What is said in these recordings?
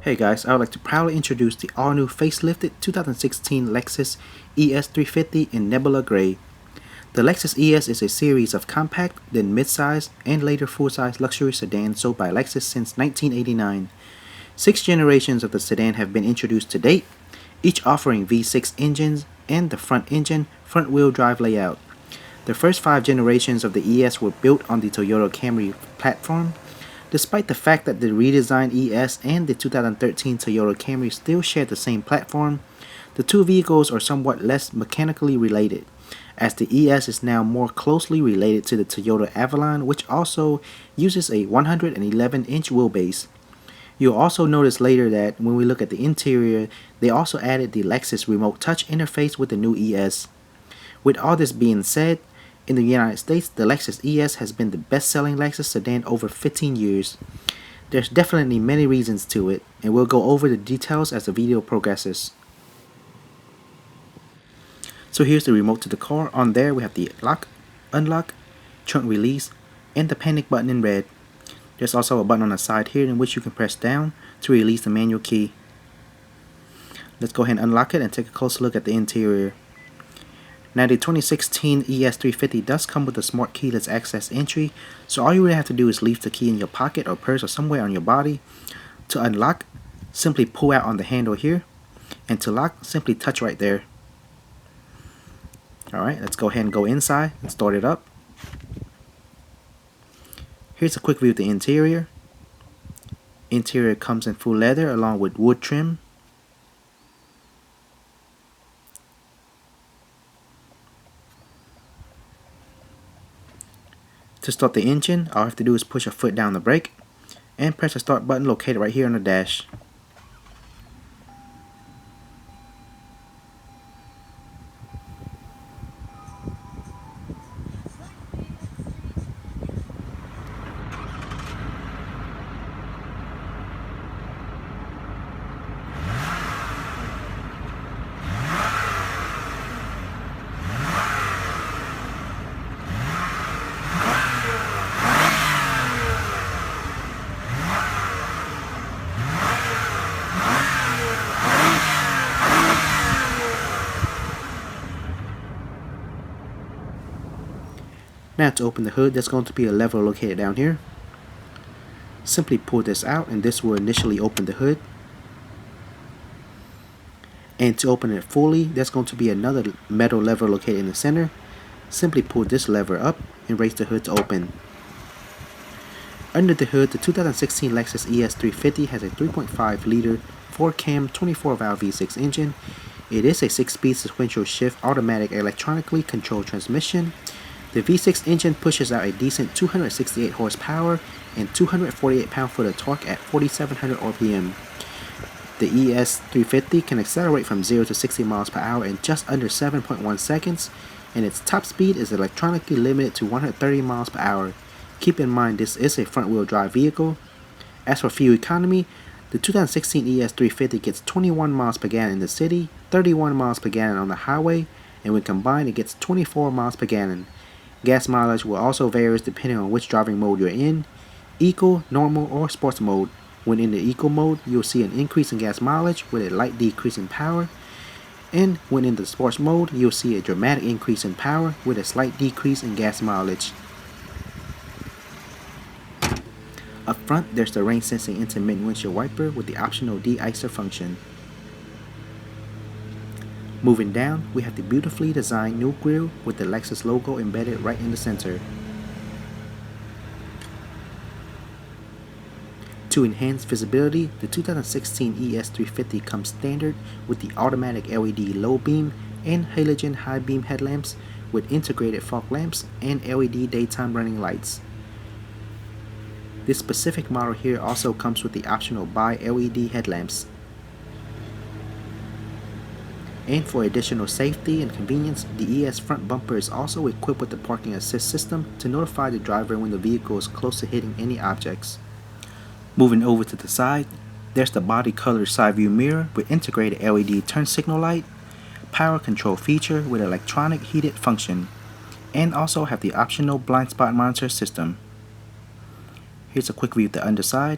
Hey guys, I would like to proudly introduce the all-new facelifted 2016 Lexus ES350 in Nebula Grey. The Lexus ES is a series of compact, then mid-size, and later full-size luxury sedans sold by Lexus since 1989. 6 generations of the sedan have been introduced to date, each offering V6 engines and the front engine front-wheel drive layout. The first 5 generations of the ES were built on the Toyota Camry platform. Despite the fact that the redesigned ES and the 2013 Toyota Camry still share the same platform, the two vehicles are somewhat less mechanically related, as the ES is now more closely related to the Toyota Avalon, which also uses a 111-inch wheelbase. You'll also notice later that when we look at the interior, they also added the Lexus remote touch interface with the new ES. With all this being said, in the United States, the Lexus ES has been the best-selling Lexus sedan over 15 years. There's definitely many reasons to it, and we'll go over the details as the video progresses. So here's the remote to the car. On there we have the lock, unlock, trunk release, and the panic button in red. There's also a button on the side here in which you can press down to release the manual key. Let's go ahead and unlock it and take a closer look at the interior. Now the 2016 ES350 does come with a smart keyless access entry, so all you really have to do is leave the key in your pocket or purse or somewhere on your body. To unlock, simply pull out on the handle here, and to lock, simply touch right there. Alright, let's go ahead and go inside and start it up. Here's a quick view of the interior. Interior comes in full leather along with wood trim. To start the engine, all I have to do is push a foot down the brake and press the start button located right here on the dash. Now to open the hood, there's going to be a lever located down here. Simply pull this out and this will initially open the hood. And to open it fully, there's going to be another metal lever located in the center. Simply pull this lever up and raise the hood to open. Under the hood, the 2016 Lexus ES350 has a 3.5 liter 4-cam 24-valve V6 engine. It is a 6-speed sequential shift automatic electronically controlled transmission. The V6 engine pushes out a decent 268 horsepower and 248 pound-foot of torque at 4,700 RPM. The ES350 can accelerate from 0 to 60 miles per hour in just under 7.1 seconds, and its top speed is electronically limited to 130 miles per hour. Keep in mind this is a front-wheel drive vehicle. As for fuel economy, the 2016 ES350 gets 21 miles per gallon in the city, 31 miles per gallon on the highway, and when combined it gets 24 miles per gallon. Gas mileage will also vary depending on which driving mode you're in, eco, normal, or sports mode. When in the eco mode, you'll see an increase in gas mileage with a light decrease in power, and when in the sports mode, you'll see a dramatic increase in power with a slight decrease in gas mileage. Up front, there's the rain sensing intermittent windshield wiper with the optional de-icer function. Moving down, we have the beautifully designed new grille with the Lexus logo embedded right in the center. To enhance visibility, the 2016 ES350 comes standard with the automatic LED low beam and halogen high beam headlamps with integrated fog lamps and LED daytime running lights. This specific model here also comes with the optional bi-LED headlamps. And for additional safety and convenience, the ES front bumper is also equipped with the parking assist system to notify the driver when the vehicle is close to hitting any objects. Moving over to the side, there's the body color side view mirror with integrated LED turn signal light, power control feature with electronic heated function, and also have the optional blind spot monitor system. Here's a quick view of the underside.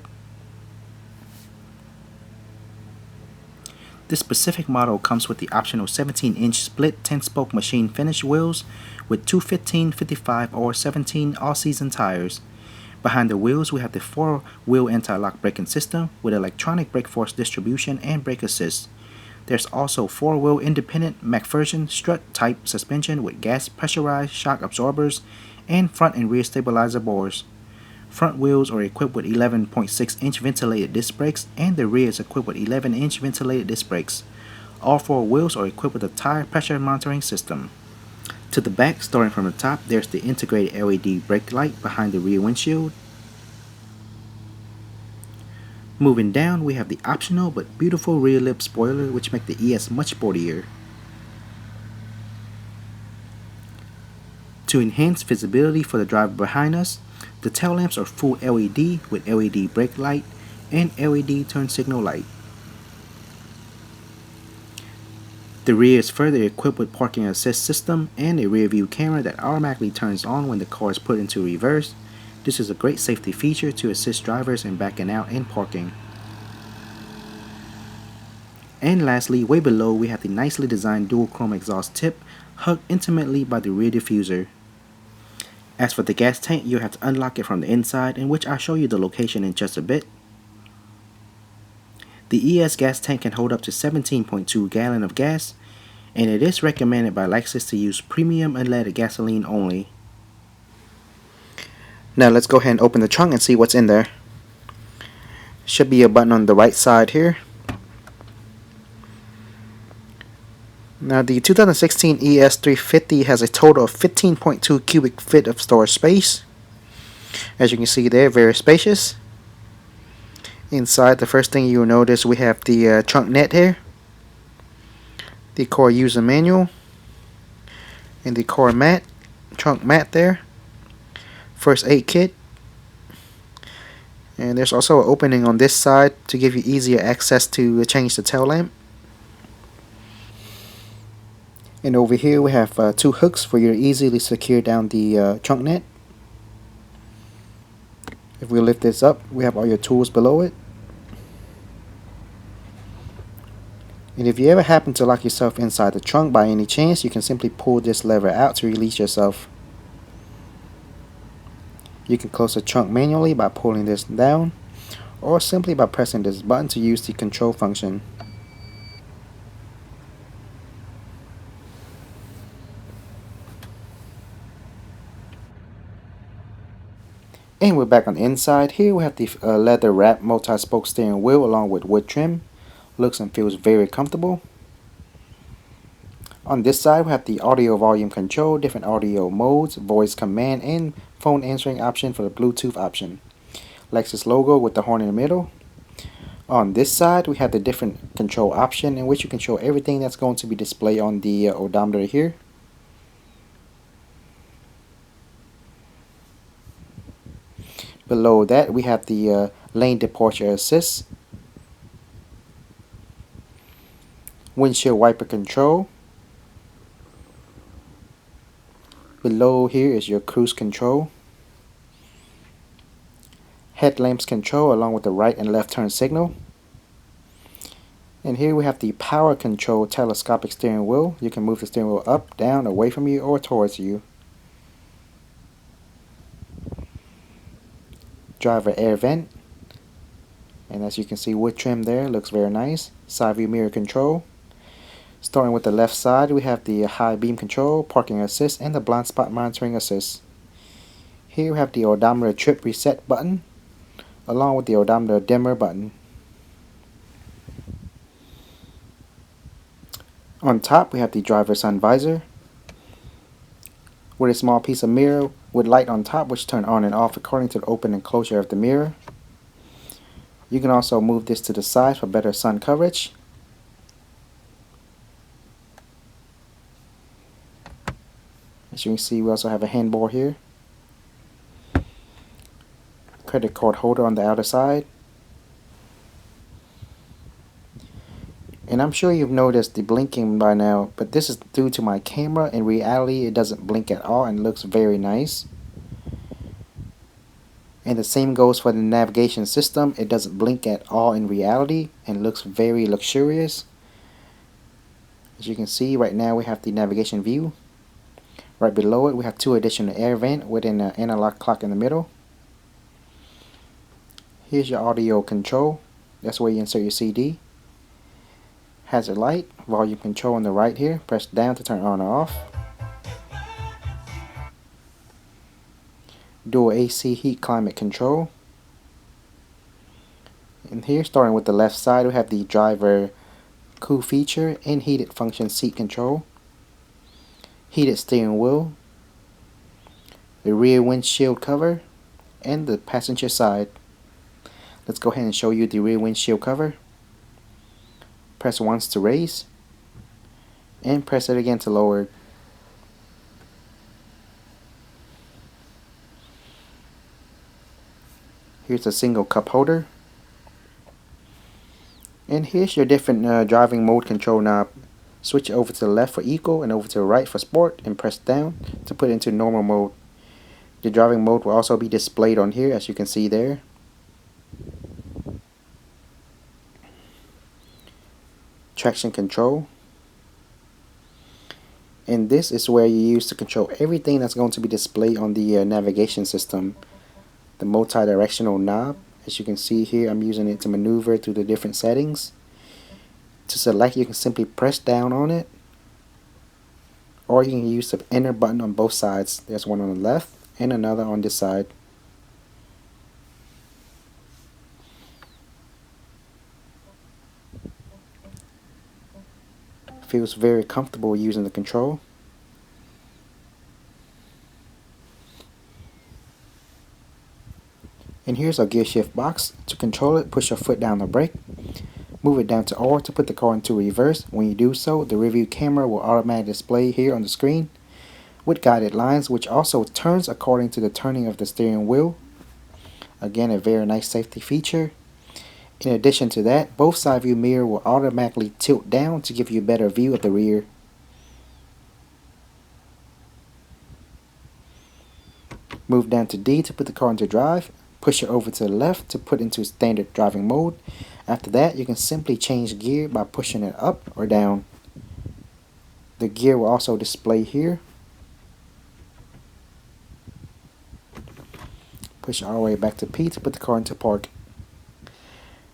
This specific model comes with the optional 17-inch split 10-spoke machine finish wheels with two 15, 55, or 17 all-season tires. Behind the wheels, we have the 4-wheel anti-lock braking system with electronic brake force distribution and brake assist. There's also 4-wheel independent MacPherson strut type suspension with gas pressurized shock absorbers and front and rear stabilizer bores. Front wheels are equipped with 11.6-inch ventilated disc brakes, and the rear is equipped with 11-inch ventilated disc brakes. All 4 wheels are equipped with a tire pressure monitoring system. To the back, starting from the top, there's the integrated LED brake light behind the rear windshield. Moving down, we have the optional but beautiful rear lip spoiler, which make the ES much sportier. To enhance visibility for the driver behind us, the tail lamps are full LED with LED brake light and LED turn signal light. The rear is further equipped with parking assist system and a rear view camera that automatically turns on when the car is put into reverse. This is a great safety feature to assist drivers in backing out and parking. And lastly, way below, we have the nicely designed dual chrome exhaust tip hugged intimately by the rear diffuser. As for the gas tank, you have to unlock it from the inside, in which I'll show you the location in just a bit. The ES gas tank can hold up to 17.2 gallons of gas, and it is recommended by Lexus to use premium unleaded gasoline only. Now let's go ahead and open the trunk and see what's in there. Should be a button on the right side here. Now the 2016 ES350 has a total of 15.2 cubic feet of storage space. As you can see there, very spacious. Inside, the first thing you will notice, we have the trunk net here, the car user manual, and the car mat, trunk mat there, first aid kit, and there's also an opening on this side to give you easier access to change the tail lamp. And over here we have 2 hooks for you to easily secure down the trunk net. If we lift this up, we have all your tools below it. And if you ever happen to lock yourself inside the trunk by any chance, you can simply pull this lever out to release yourself. You can close the trunk manually by pulling this down, or simply by pressing this button to use the control function. And we're back on the inside. Here we have the leather wrap multi-spoke steering wheel along with wood trim. Looks and feels very comfortable. On this side we have the audio volume control, different audio modes, voice command, and phone answering option for the Bluetooth option. Lexus logo with the horn in the middle. On this side we have the different control option in which you control everything that's going to be displayed on the odometer here. Below that we have the lane departure assist, windshield wiper control. Below here is your cruise control, headlamps control along with the right and left turn signal. And here we have the power control telescopic steering wheel. You can move the steering wheel up, down, away from you, or towards you. Driver air vent, and as you can see, wood trim there, looks very nice. Side view mirror control. Starting with the left side, we have the high beam control, parking assist, and the blind spot monitoring assist. Here we have the odometer trip reset button along with the odometer dimmer button. On top we have the driver sun visor with a small piece of mirror with light on top which turn on and off according to the open and closure of the mirror. You can also move this to the side for better sun coverage. As you can see, we also have a handbar here. Credit card holder on the outer side. And I'm sure you've noticed the blinking by now, but this is due to my camera. In reality, it doesn't blink at all and looks very nice. And the same goes for the navigation system. It doesn't blink at all in reality and looks very luxurious. As you can see, right now we have the navigation view. Right below it, we have two additional air vents with an analog clock in the middle. Here's your audio control. That's where you insert your CD. Hazard light, volume control on the right here. Press down to turn on or off. Dual AC heat climate control. And here, starting with the left side, we have the driver cool feature and heated function seat control. Heated steering wheel. The rear windshield cover. And the passenger side. Let's go ahead and show you the rear windshield cover. Press once to raise. And press it again to lower it. Here's a single cup holder. And here's your different driving mode control knob. Switch over to the left for eco and over to the right for sport, and press down to put it into normal mode. The driving mode will also be displayed on here, as you can see there. Traction control. And this is where you use to control everything that's going to be displayed on the navigation system. The multi-directional knob. As you can see here, I'm using it to maneuver through the different settings. To select, you can simply press down on it, or you can use the enter button on both sides. There's one on the left and another on this side. Feels very comfortable using the control. And here's our gear shift box. To control it, push your foot down the brake. Move it down to R to put the car into reverse. When you do so, the rear view camera will automatically display here on the screen with guided lines, which also turns according to the turning of the steering wheel. Again, a very nice safety feature. In addition to that, both side view mirror will automatically tilt down to give you a better view of the rear. Move down to D to put the car into drive. Push it over to the left to put into standard driving mode. After that, you can simply change gear by pushing it up or down. The gear will also display here. Push all the way back to P to put the car into park.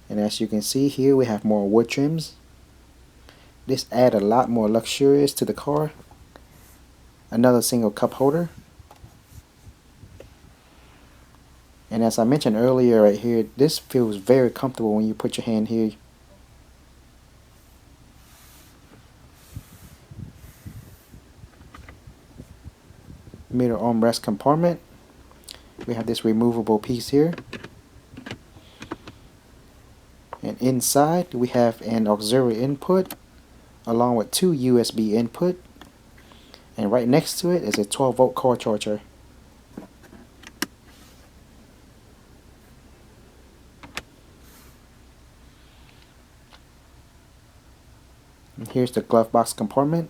And as you can see here, we have more wood trims. This adds a lot more luxurious to the car. Another single cup holder. And as I mentioned earlier right here, this feels very comfortable when you put your hand here. Middle armrest compartment. We have this removable piece here. And inside we have an auxiliary input along with two USB input. And right next to it is a 12-volt car charger. And here's the glove box compartment.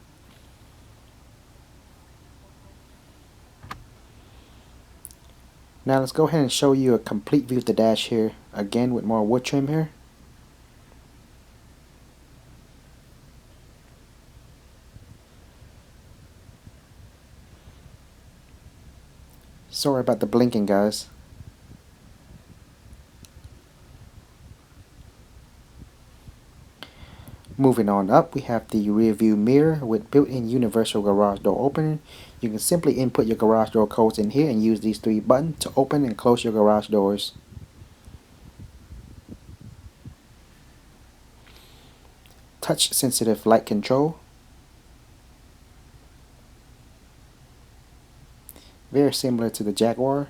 Now let's go ahead and show you a complete view of the dash here, again with more wood trim here. Sorry about the blinking, guys. Moving on up, we have the rear view mirror with built-in universal garage door opener. You can simply input your garage door codes in here and use these three buttons to open and close your garage doors. Touch sensitive light control. Very similar to the Jaguar.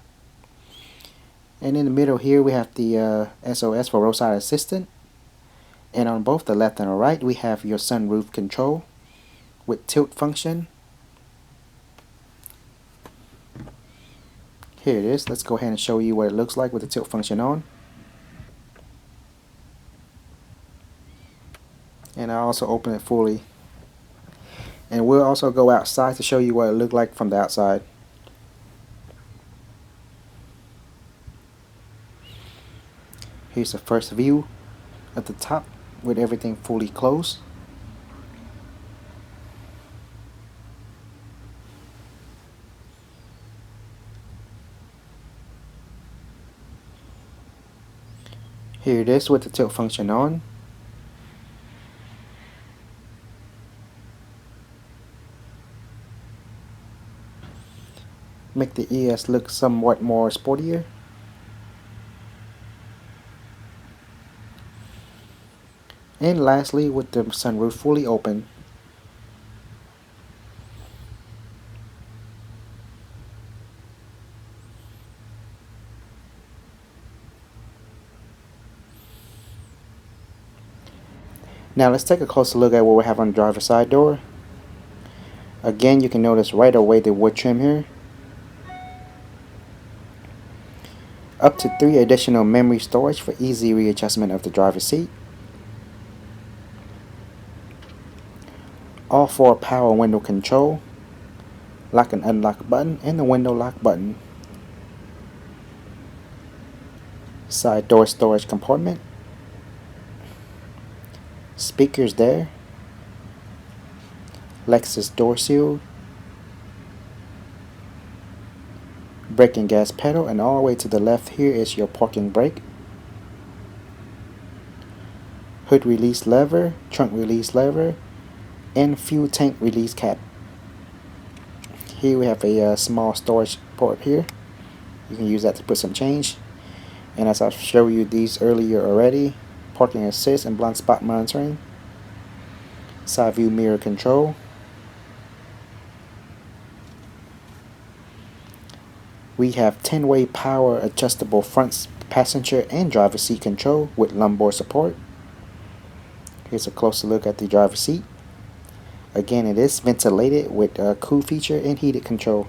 And in the middle here we have the SOS for roadside assistant. And on both the left and the right, we have your sunroof control with tilt function. Here it is. Let's go ahead and show you what it looks like with the tilt function on. And I'll also open it fully. And we'll also go outside to show you what it looked like from the outside. Here's the first view at the top with everything fully closed. Here it is with the tilt function on. Make the ES look somewhat more sportier. And lastly, with the sunroof fully open. Now let's take a closer look at what we have on the driver's side door. Again, you can notice right away the wood trim here. Up to 3 additional memory storage for easy readjustment of the driver's seat. All 4 power window control, lock and unlock button, and the window lock button. Side door storage compartment. Speakers there. Lexus door seal. Brake and gas pedal, and all the way to the left here is your parking brake. Hood release lever, trunk release lever, and fuel tank release cap. Here we have a small storage port here. You can use that to put some change. And as I showed you these earlier already, parking assist and blind spot monitoring, side view mirror control. We have 10-way power adjustable front passenger and driver seat control with lumbar support. Here's a closer look at the driver seat. Again, it is ventilated with a cool feature and heated control.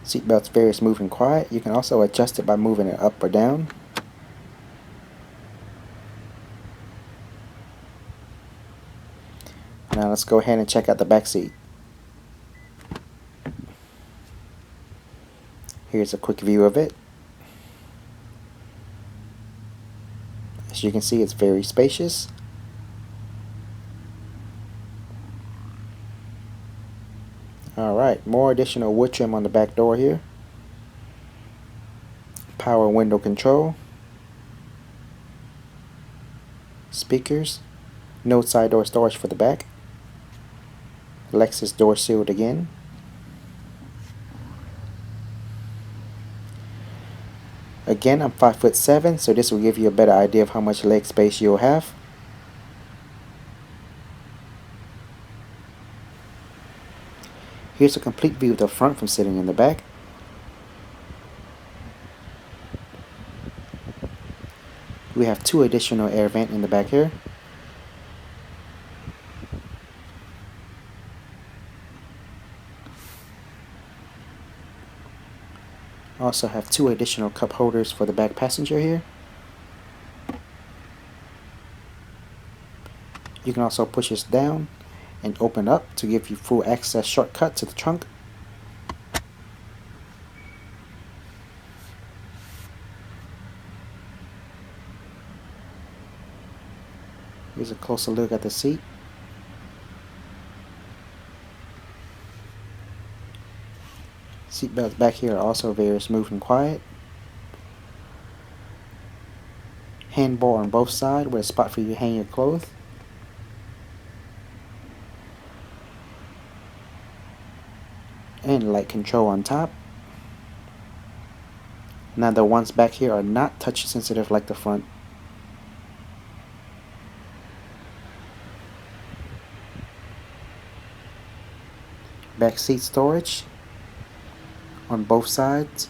Seatbelt's very smooth and quiet. You can also adjust it by moving it up or down. Now let's go ahead and check out the back seat. Here's a quick view of it. As you can see, it's very spacious. Alright, more additional wood trim on the back door here. Power window control. Speakers. No side door storage for the back. Lexus door sealed again. Again, I'm 5'7", so this will give you a better idea of how much leg space you'll have. Here's a complete view of the front from sitting in the back. We have 2 additional air vents in the back here. Also have 2 additional cup holders for the back passenger here. You can also push this down and open up to give you full access shortcut to the trunk. Here's a closer look at the seat. Seatbelts back here are also very smooth and quiet. Handbar on both sides with a spot for you to hang your clothes. And light control on top. Now the ones back here are not touch sensitive like the front. Back seat storage on both sides.